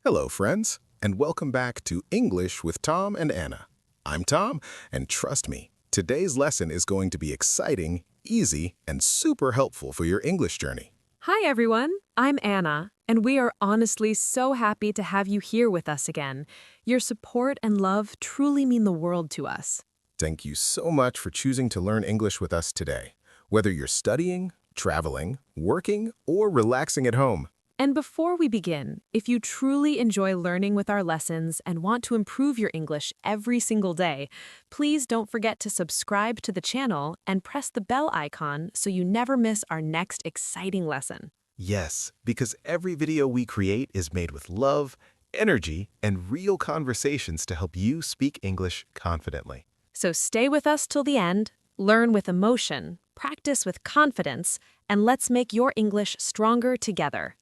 Hello, friends, and welcome back to English with Tom and Anna. I'm Tom, and trust me, today's lesson is going to be exciting, easy, and super helpful for your English journey. Hi, everyone. I'm Anna, and we are honestly so happy to have you here with us again. Your support and love truly mean the world to us. Thank you so much for choosing to learn English with us today, whether you're studying, traveling, working, or relaxing at home. And before we begin, if you truly enjoy learning with our lessons and want to improve your English every single day, please don't forget to subscribe to the channel and press the bell icon so you never miss our next exciting lesson. Yes, because every video we create is made with love, energy, and real conversations to help you speak English confidently. So stay with us till the end, learn with emotion, practice with confidence, and let's make your English stronger together.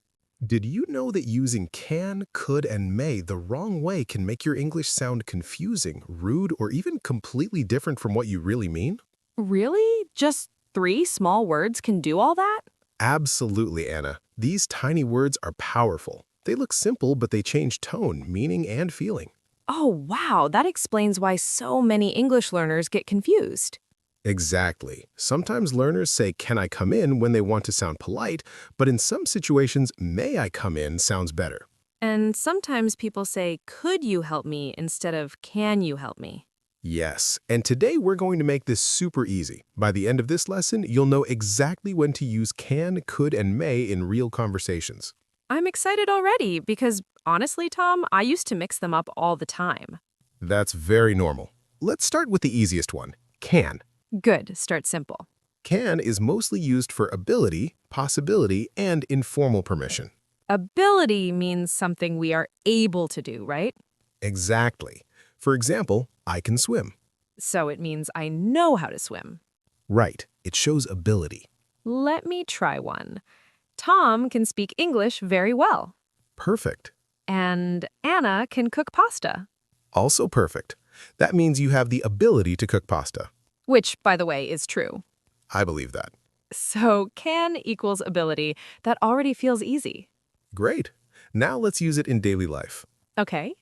Did you know that using can, could, and may the wrong way can make your English sound confusing, rude, or even completely different from what you really mean? Really? Just 3 small words can do all that? Absolutely, Anna. These tiny words are powerful. They look simple, but they change tone, meaning, and feeling. Oh, wow, that explains why so many English learners get confused. Exactly. Sometimes learners say, "Can I come in?" when they want to sound polite, but in some situations, "May I come in?" sounds better. And sometimes people say, could you help me instead of can you help me? Yes, and today we're going to make this super easy. By the end of this lesson, you'll know exactly when to use can, could, and may in real conversations. I'm excited already because honestly, Tom, I used to mix them up all the time. That's very normal. Let's start with the easiest one, can. Good, start simple. Can is mostly used for ability, possibility, and informal permission. Ability means something we are able to do, right? Exactly. For example, I can swim. So it means I know how to swim. Right. It shows ability. Let me try one. Tom can speak English very well. Perfect. And Anna can cook pasta. Also perfect. That means you have the ability to cook pasta. Which, by the way, is true. I believe that. So can equals ability. That already feels easy. Great. Now let's use it in daily life. Okay.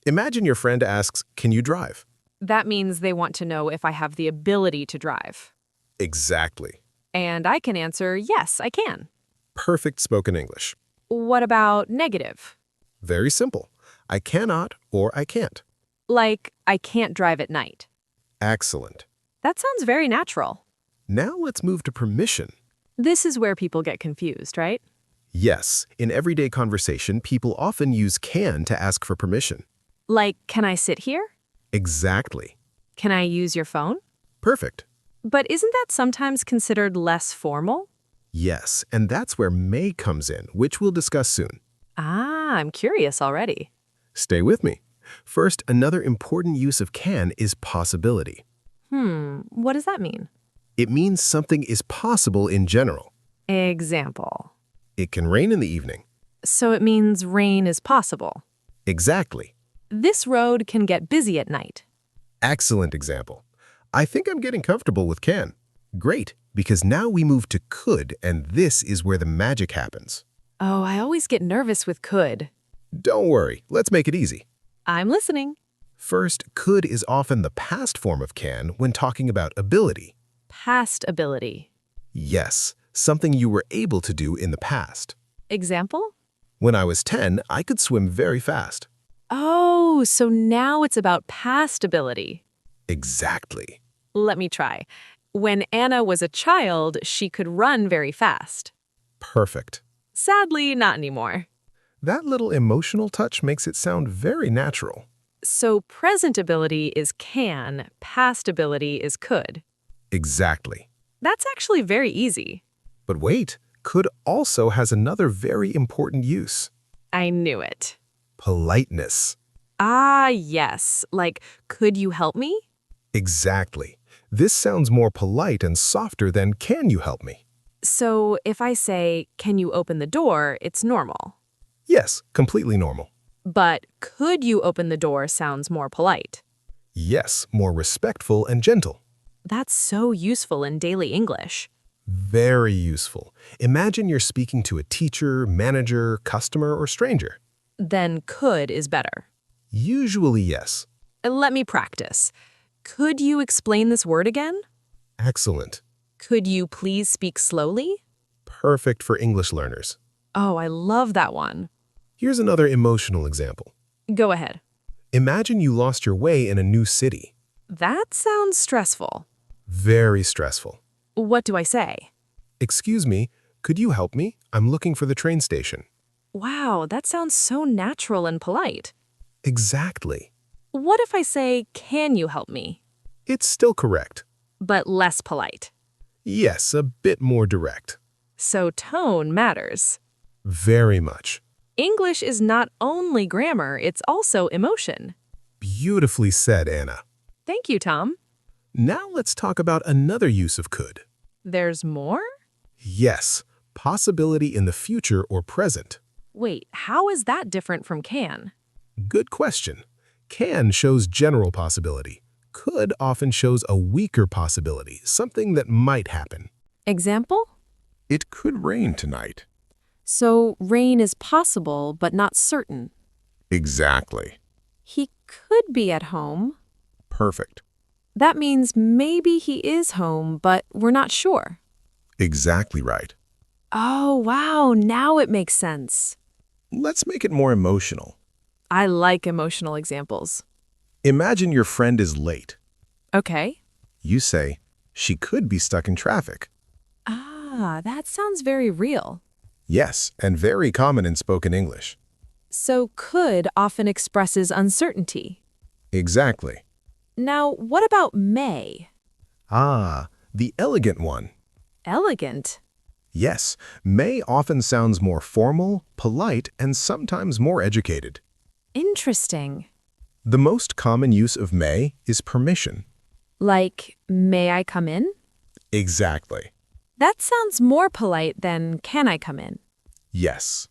Imagine your friend asks, "Can you drive?" That means they want to know if I have the ability to drive. Exactly. And I can answer, yes, I can. Perfect spoken English. What about negative? Very simple. I cannot or I can't. Like, I can't drive at night. Excellent. That sounds very natural. Now let's move to permission. This is where people get confused, right? Yes, in everyday conversation, people often use can to ask for permission. Like, can I sit here? Exactly. Can I use your phone? Perfect. But isn't that sometimes considered less formal? Yes, and that's where may comes in, which we'll discuss soon. Ah, I'm curious already. Stay with me. First, another important use of can is possibility. What does that mean? It means something is possible in general. Example. It can rain in the evening. So it means rain is possible. Exactly. This road can get busy at night. Excellent example. I think I'm getting comfortable with can. Great, because now we move to could, and this is where the magic happens. Oh, I always get nervous with could. Don't worry, let's make it easy. I'm listening. First, could is often the past form of can when talking about ability. Past ability. Yes, something you were able to do in the past. Example? When I was 10, I could swim very fast. Oh, so now it's about past ability. Exactly. Let me try. When Anna was a child, she could run very fast. Perfect. Sadly, not anymore. That little emotional touch makes it sound very natural. So present ability is can, past ability is could. Exactly. That's actually very easy. But wait, could also has another very important use. I knew it. Politeness. Ah, yes. Like, could you help me? Exactly. This sounds more polite and softer than "can you help me?" So if I say, can you open the door, it's normal. Yes, completely normal. But could you open the door sounds more polite. Yes, more respectful and gentle. That's so useful in daily English. Very useful. Imagine you're speaking to a teacher, manager, customer, or stranger. Then could is better. Usually, yes. Let me practice. Could you explain this word again? Excellent. Could you please speak slowly? Perfect for English learners. Oh, I love that one. Here's another emotional example. Go ahead. Imagine you lost your way in a new city. That sounds stressful. Very stressful. What do I say? Excuse me, could you help me? I'm looking for the train station. Wow, that sounds so natural and polite. Exactly. What if I say, can you help me? It's still correct. But less polite. Yes, a bit more direct. So tone matters. Very much. English is not only grammar, it's also emotion. Beautifully said, Anna. Thank you, Tom. Now let's talk about another use of could. There's more? Yes, possibility in the future or present. Wait, how is that different from can? Good question. Can shows general possibility. Could often shows a weaker possibility, something that might happen. Example? It could rain tonight. So rain is possible but not certain. Exactly. He could be at home. Perfect. That means maybe he is home, but we're not sure. Exactly right. Oh, wow, now it makes sense. Let's make it more emotional. I like emotional examples. Imagine your friend is late. Okay. You say, she could be stuck in traffic. Ah, that sounds very real. Yes, and very common in spoken English. So could often expresses uncertainty. Exactly. Now, what about may? Ah, the elegant one. Elegant. Yes, may often sounds more formal, polite, and sometimes more educated. Interesting. The most common use of may is permission. Like, may I come in? Exactly. That sounds more polite than can I come in? Yes.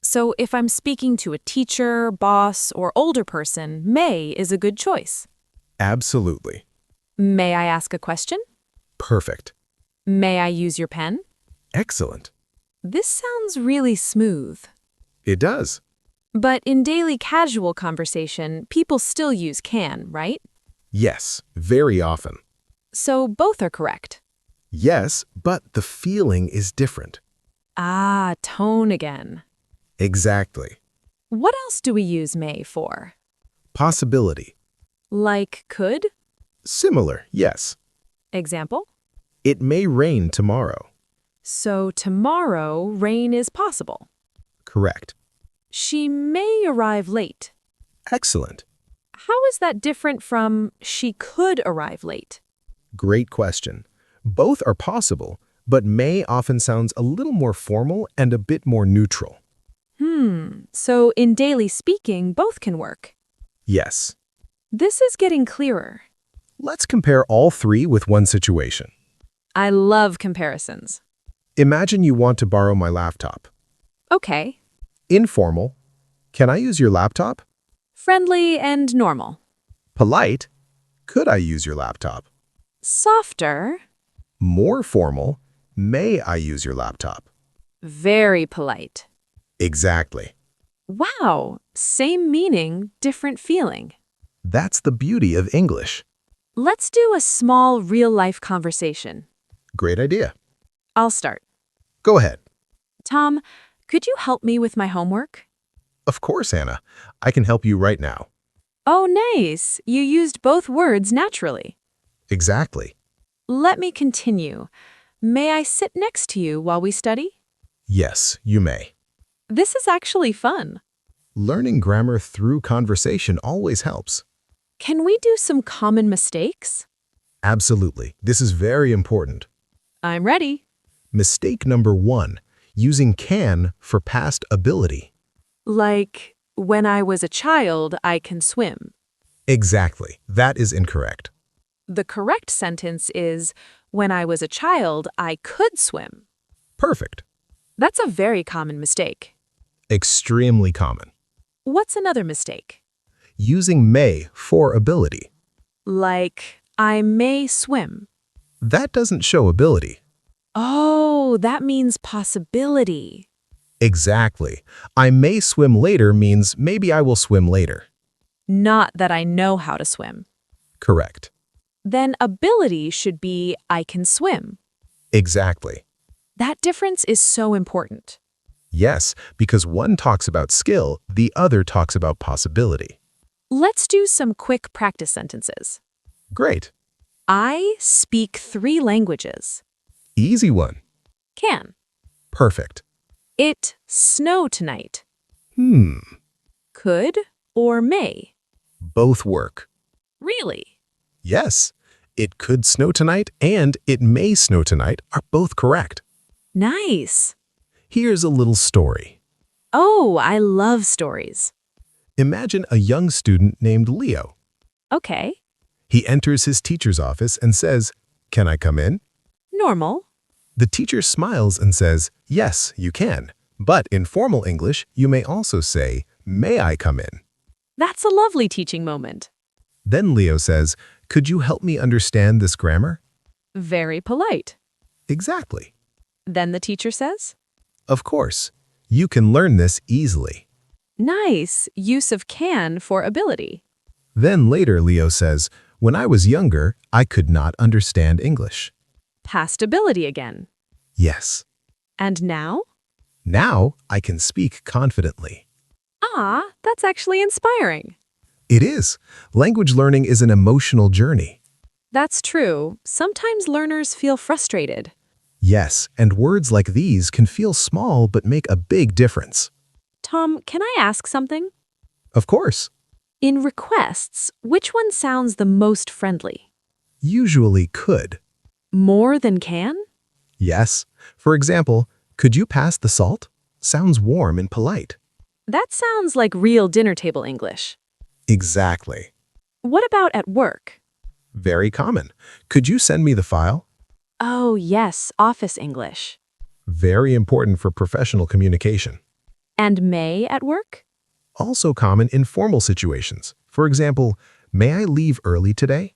So if I'm speaking to a teacher, boss, or older person, may is a good choice. Absolutely. May I ask a question? Perfect. May I use your pen? Excellent. This sounds really smooth. It does. But in daily casual conversation, people still use can, right? Yes, very often. So both are correct. Yes, but the feeling is different. Ah, tone again. Exactly. What else do we use may for? Possibility. Like could? Similar, yes. Example? It may rain tomorrow. So tomorrow, rain is possible. Correct. She may arrive late. Excellent. How is that different from she could arrive late? Great question. Both are possible, but may often sounds a little more formal and a bit more neutral. So in daily speaking, both can work. Yes. This is getting clearer. Let's compare all three with one situation. I love comparisons. Imagine you want to borrow my laptop. Okay. Informal. Can I use your laptop? Friendly and normal. Polite. Could I use your laptop? Softer. More formal. May I use your laptop? Very polite. Exactly. Wow, same meaning, different feeling. That's the beauty of English. Let's do a small real-life conversation. Great idea. I'll start. Go ahead. Tom, could you help me with my homework? Of course, Anna. I can help you right now. Oh, nice. You used both words naturally. Exactly. Let me continue. May I sit next to you while we study? Yes, you may. This is actually fun. Learning grammar through conversation always helps. Can we do some common mistakes? Absolutely. This is very important. I'm ready. Mistake number 1, using can for past ability. Like, when I was a child, I can swim. Exactly. That is incorrect. The correct sentence is, when I was a child, I could swim. Perfect. That's a very common mistake. Extremely common. What's another mistake? Using may for ability. Like, I may swim. That doesn't show ability. Oh, that means possibility. Exactly. I may swim later means maybe I will swim later. Not that I know how to swim. Correct. Then ability should be I can swim. Exactly. That difference is so important. Yes, because one talks about skill, the other talks about possibility. Let's do some quick practice sentences. Great. I speak 3 languages. Easy one. Can. Perfect. It snow tonight. Hmm. Could or may. Both work. Really? Yes. It could snow tonight and it may snow tonight are both correct. Nice. Here's a little story. Oh, I love stories. Imagine a young student named Leo. Okay. He enters his teacher's office and says, "Can I come in?" Normal. The teacher smiles and says, "Yes, you can." But in formal English, you may also say, "May I come in?" That's a lovely teaching moment. Then Leo says, "Could you help me understand this grammar?" Very polite. Exactly. Then the teacher says, Of course. You can learn this easily. nice use of can for ability. Then later Leo says, "When I was younger, I could not understand English." Past ability again. Yes. And now? Now I can speak confidently. Ah, that's actually inspiring. It is. Language learning is an emotional journey. That's true. Sometimes learners feel frustrated. Yes, and words like these can feel small but make a big difference. Tom, can I ask something? Of course. In requests, which one sounds the most friendly? Usually could. More than can? Yes. For example, "Could you pass the salt?" Sounds warm and polite. That sounds like real dinner table English. Exactly. What about at work? Very common. "Could you send me the file?" Oh, yes, office English. Very important for professional communication. And may at work? Also common in formal situations. For example, "May I leave early today?"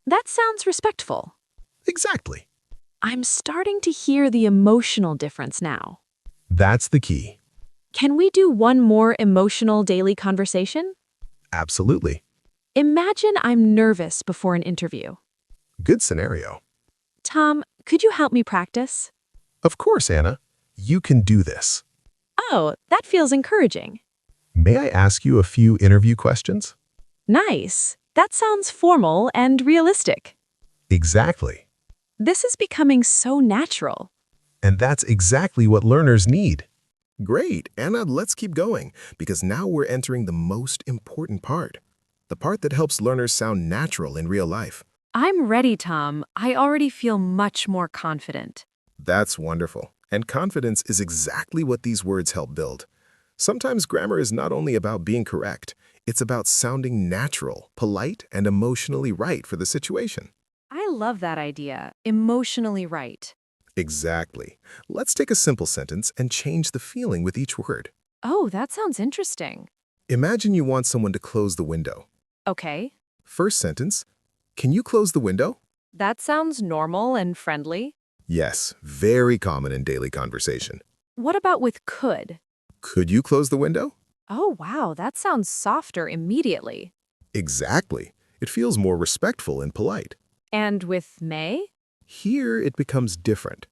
That sounds respectful. Exactly. I'm starting to hear the emotional difference now. That's the key. Can we do one more emotional daily conversation? Absolutely. Imagine I'm nervous before an interview. Good scenario. Tom, could you help me practice? Of course, Anna. You can do this. Oh, that feels encouraging. May I ask you a few interview questions? Nice. That sounds formal and realistic. Exactly. This is becoming so natural. And that's exactly what learners need. Great, Anna, let's keep going, because now we're entering the most important part. The part that helps learners sound natural in real life. I'm ready, Tom. I already feel much more confident. That's wonderful. And confidence is exactly what these words help build. Sometimes grammar is not only about being correct, it's about sounding natural, polite, and emotionally right for the situation. I love that idea. Emotionally right. Exactly. Let's take a simple sentence and change the feeling with each word. Oh, that sounds interesting. Imagine you want someone to close the window. Okay. First sentence, "Can you close the window?" That sounds normal and friendly. Yes, very common in daily conversation. What about with could? Could you close the window? Oh, wow, that sounds softer immediately. Exactly. It feels more respectful and polite. And with may? Here it becomes different.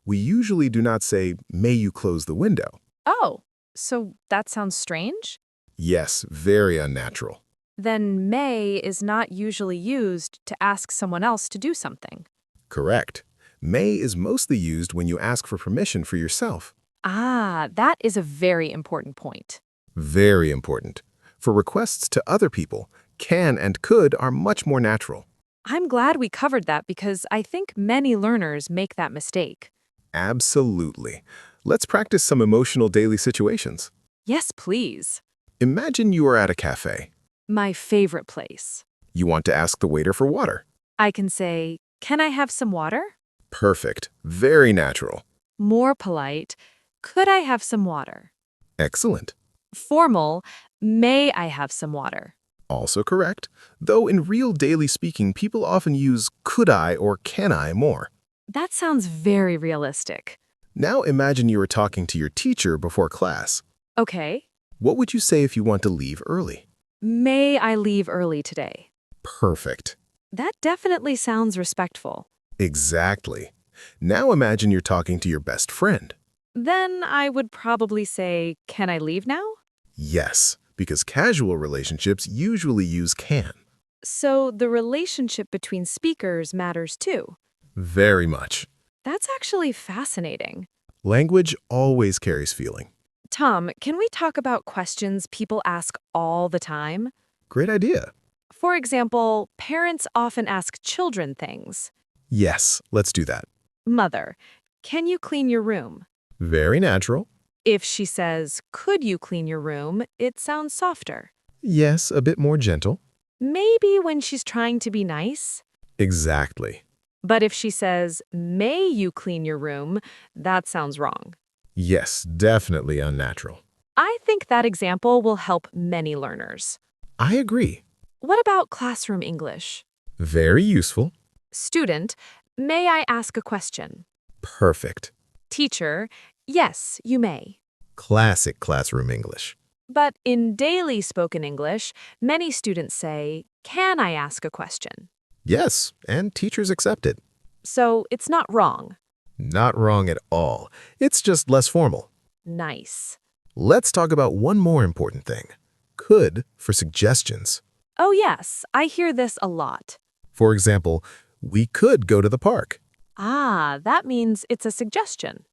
We usually do not say, "May you close the window?" Oh, so that sounds strange? Yes, very unnatural. Then may is not usually used to ask someone else to do something. Correct. May is mostly used when you ask for permission for yourself. Ah, that is a very important point. Very important. For requests to other people, can and could are much more natural. I'm glad we covered that because I think many learners make that mistake. Absolutely. Let's practice some emotional daily situations. Yes, please. Imagine you are at a cafe. My favorite place. You want to ask the waiter for water. I can say, can I have some water? Perfect. Very natural. More polite, could I have some water? Excellent. Formal, may I have some water? Also correct, though in real daily speaking, people often use could I or can I more. That sounds very realistic. Now imagine you are talking to your teacher before class. Okay. What would you say if you want to leave early? May I leave early today? Perfect. That definitely sounds respectful. Exactly. Now imagine you're talking to your best friend. Then I would probably say, can I leave now? Yes, because casual relationships usually use can. So the relationship between speakers matters too. Very much. That's actually fascinating. Language always carries feeling. Tom, can we talk about questions people ask all the time? Great idea. For example, parents often ask children things. Yes, let's do that. Mother, can you clean your room? Very natural. If she says, could you clean your room, it sounds softer. Yes, a bit more gentle. Maybe when she's trying to be nice. Exactly. But if she says, may you clean your room, that sounds wrong. Yes, definitely unnatural. I think that example will help many learners. I agree. What about classroom English? Very useful. Student, may I ask a question? Perfect. Teacher, yes, you may. Classic classroom English. But in daily spoken English, many students say, can I ask a question? Yes, and teachers accept it. So it's not wrong. Not wrong at all. It's just less formal. Nice. Let's talk about one more important thing. Could for suggestions. Oh yes, I hear this a lot. For example, we could go to the park. Ah, that means it's a suggestion.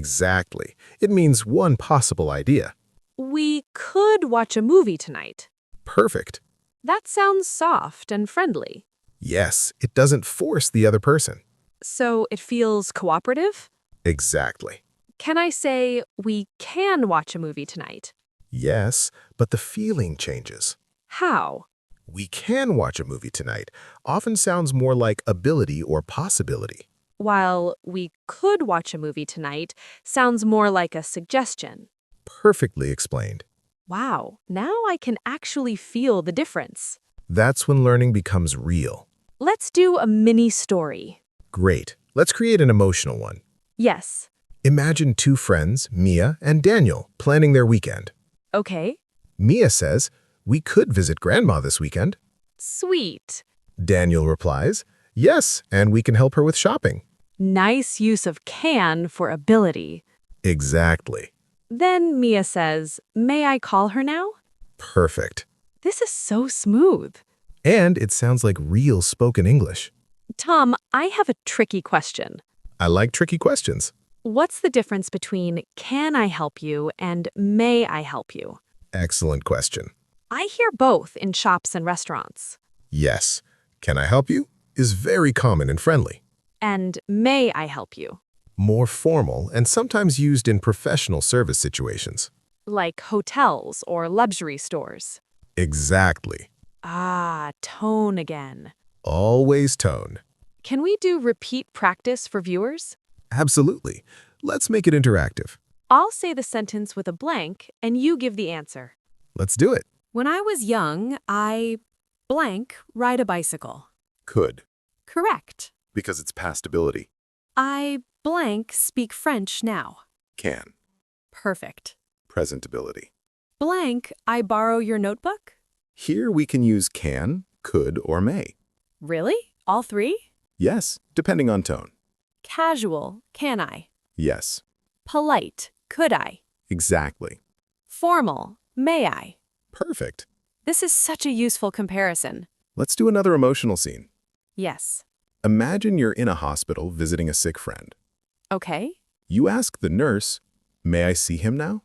Exactly. It means one possible idea. We could watch a movie tonight. Perfect. That sounds soft and friendly. Yes, it doesn't force the other person. So it feels cooperative? Exactly. Can I say, we can watch a movie tonight? Yes, but the feeling changes. How? We can watch a movie tonight often sounds more like ability or possibility. While we could watch a movie tonight sounds more like a suggestion. Perfectly explained. Wow, now I can actually feel the difference. That's when learning becomes real. Let's do a mini story. Great. Let's create an emotional one. Yes. Imagine two friends, Mia and Daniel, planning their weekend. Okay. Mia says, we could visit Grandma this weekend. Sweet. Daniel replies, yes, and we can help her with shopping. Nice use of can for ability. Exactly. Then Mia says, may I call her now? Perfect. This is so smooth. And it sounds like real spoken English. Tom, I have a tricky question. I like tricky questions. What's the difference between can I help you and may I help you? Excellent question. I hear both in shops and restaurants. Yes. Can I help you? Is very common and friendly. And may I help you? More formal and sometimes used in professional service situations. Like hotels or luxury stores. Exactly. Ah, tone again. Always tone. Can we do repeat practice for viewers? Absolutely. Let's make it interactive. I'll say the sentence with a blank and you give the answer. Let's do it. When I was young, I blank ride a bicycle. Could, Correct. because it's past ability. I blank speak French now. Can, Perfect. present ability. Blank, I borrow your notebook? Here we can use can, could, or may. Really? All three? Yes, depending on tone. Casual, can I? Yes, Polite, could I? exactly. Formal, may I? Perfect. This is such a useful comparison. Let's do another emotional scene. Yes. Imagine you're in a hospital visiting a sick friend. Okay. You ask the nurse, may I see him now?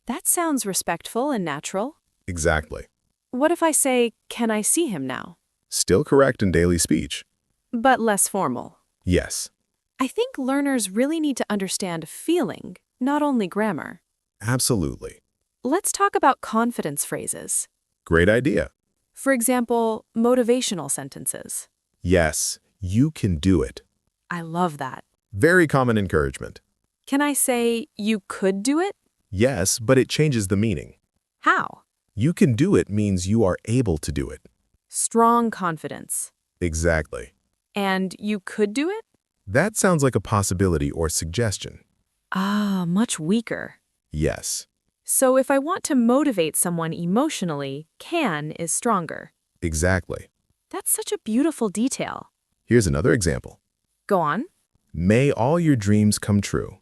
That sounds respectful and natural. Exactly. What if I say, can I see him now? Still correct in daily speech. But less formal. Yes, I think learners really need to understand feeling, not only grammar. absolutely. Let's talk about confidence phrases. Great idea. For example, motivational sentences. Yes, you can do it. I love that. Very common encouragement. Can I say, you could do it? Yes, but it changes the meaning. How? You can do it means you are able to do it. Strong confidence. Exactly. And you could do it? That sounds like a possibility or suggestion. Ah, much weaker. Yes, So if I want to motivate someone emotionally, can is stronger. exactly. That's such a beautiful detail. Here's another example. Go on. May all your dreams come true.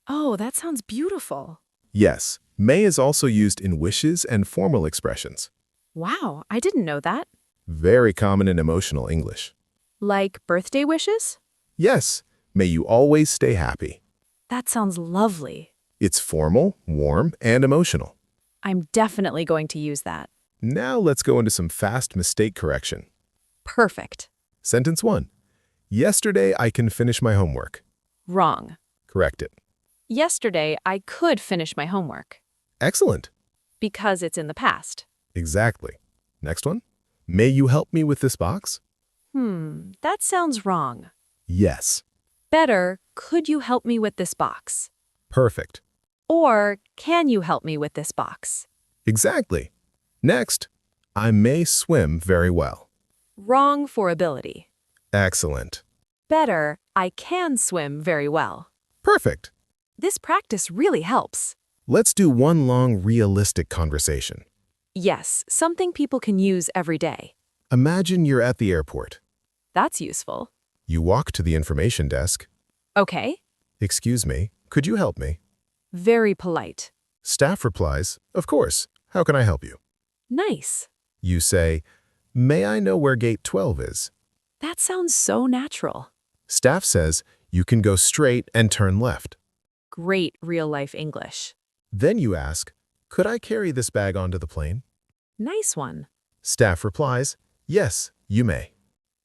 Oh, that sounds beautiful. Yes, may is also used in wishes and formal expressions. Wow, I didn't know that. Very common in emotional English. Like birthday wishes? Yes, may you always stay happy. That sounds lovely. It's formal, warm, and emotional. I'm definitely going to use that. Now let's go into some fast mistake correction. Perfect. Sentence 1. Yesterday I can finish my homework. Wrong. Correct it. Yesterday, I could finish my homework. Excellent. Because it's in the past. Exactly. Next one. May you help me with this box? That sounds wrong. Yes. Better, could you help me with this box? Perfect. Or, can you help me with this box? Exactly. Next. I may swim very well. Wrong for ability. Excellent. Better, I can swim very well. Perfect. This practice really helps. Let's do one long, realistic conversation. Yes, something people can use every day. Imagine you're at the airport. That's useful. You walk to the information desk. Okay. Excuse me, could you help me? Very polite. Staff replies, of course, how can I help you? Nice. You say, may I know where gate 12 is? That sounds so natural. Staff says, you can go straight and turn left. Great real-life English. Then you ask, could I carry this bag onto the plane? Nice one. Staff replies, yes, you may.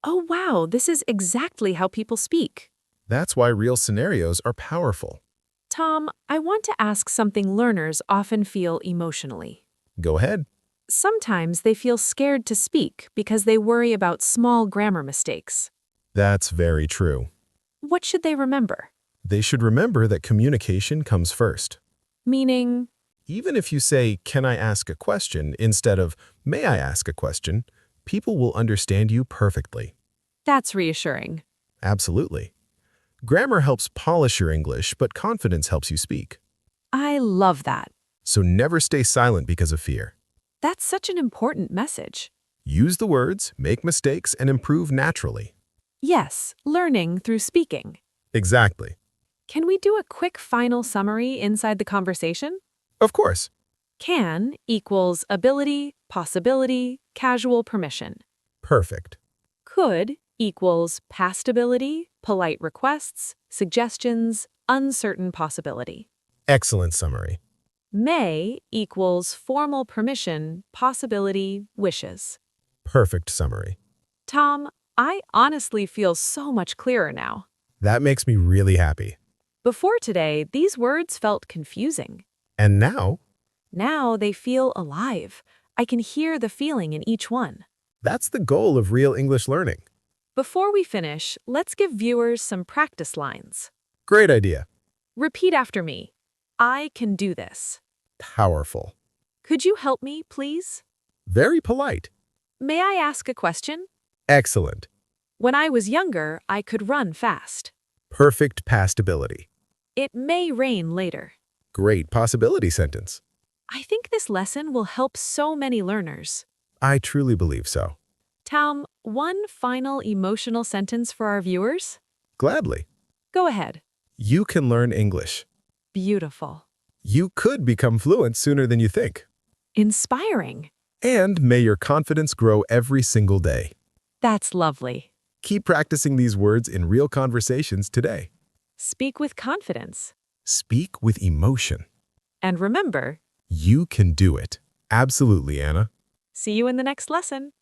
Oh wow, this is exactly how people speak. That's why real scenarios are powerful. Tom, I want to ask something learners often feel emotionally. Go ahead. Sometimes they feel scared to speak because they worry about small grammar mistakes. That's very true. What should they remember? They should remember that communication comes first. Meaning, Even if you say, can I ask a question, instead of, may I ask a question, people will understand you perfectly. that's reassuring. Absolutely. Grammar helps polish your English, but confidence helps you speak. I love that. So never stay silent because of fear. That's such an important message. Use the words, make mistakes, and improve naturally. Yes, learning through speaking. Exactly. Can we do a quick final summary inside the conversation? Of course. Can equals ability, possibility, casual permission. Perfect. Could equals past ability, polite requests, suggestions, uncertain possibility. Excellent summary. May equals formal permission, possibility, wishes. Perfect summary. Tom, I honestly feel so much clearer now. That makes me really happy. Before today, these words felt confusing. And now, Now they feel alive. I can hear the feeling in each one. that's the goal of real English learning. Before we finish, let's give viewers some practice lines. Great idea. Repeat after me. I can do this. Powerful. Could you help me, please? Very polite. May I ask a question? Excellent. When I was younger, I could run fast. Perfect past ability. It may rain later. Great possibility sentence. I think this lesson will help so many learners. I truly believe so. Tom, one final emotional sentence for our viewers? Gladly. Go ahead. You can learn English. Beautiful. You could become fluent sooner than you think. Inspiring. And may your confidence grow every single day. That's lovely. Keep practicing these words in real conversations today. Speak with confidence. Speak with emotion. And remember, You can do it. Absolutely, Anna. see you in the next lesson.